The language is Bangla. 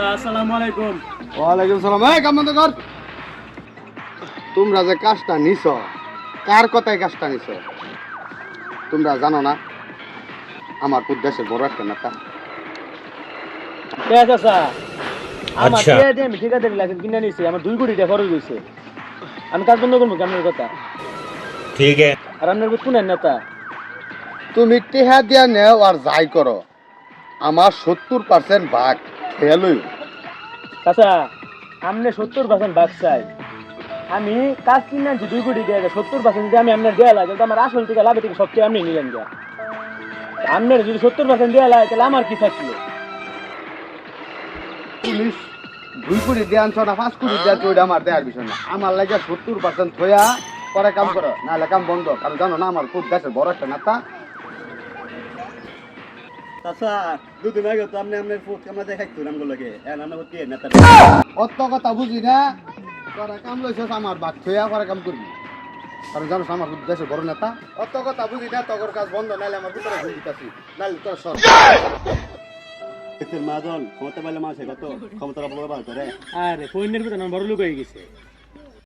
চাচা আসসালামু আলাইকুম। ওয়ালাইকুম সালাম। এই কাম বন্ধ কর। তোমরা যে কাজটা নিছ, কার কথায় কাজটা নিছ তোমরা জানো না? আমার দেশের বড় একটা নেতা। কে চাচা আমার টিয়া দিয়ে আমি ঠিকাদারি লাইসেন্স কিনে নিয়েছি, আমার 2 কোটি টাকা খরচ হয়েছে। আমি কাজ বন্ধ করবো আপনার কথা। ठीक है। আর আপনার কোন নেতা? তুমি টেহা দিয়া নেও আর যাই করো, আমার 70% ভাগ খেয়ালই। চাচা আপনি 70% ভাগ চাই, আমি কাজ কিনে আনছি 2 কোটি টাকা, 70% যদি আমি আপনার দেওয়া লাগে তাহলে আমার আসল থেকে লাভের থেকে সবচেয়ে আপনি নিলেন গা। আপনার যদি 70% দেওয়া লাগে তাহলে আমার কি থাকলো? পুলিশ 2 কোটি দিয়ে আনছো না 5 কোটি দিয়ে আনছো, ওইটা আমার দেওয়ার বিষয় না। আমার লাগে 70% থইয়া পরে কাম করো, নাহলে কাম বন্ধ। কারণ জানো না আমার দেশের বড় একটা নেতা। চাচা দুদিন আগে তো আপনি আপনার ফুট আমরা দেখাইতো আমগুলো লাগে আমরা কি নেতা অত কথা বুঝি না, পরে কাম লইছস আমার বাদ থইয়া পরে কাম করবি। কারণ জানো আমার দেশের বড় নেতা। অত কথা বুঝি না, তগর কাজ বন্ধ, নাহলে আমার ভিতরে ঘুম দিতাছি, নাহলে তোর সর। মাজন ক্ষমতা পাইলে মানুষের কত ক্ষমতার অপব্যবহার করে। আরে ফোনের ভিতরে বড় লোক হয়ে গেছে।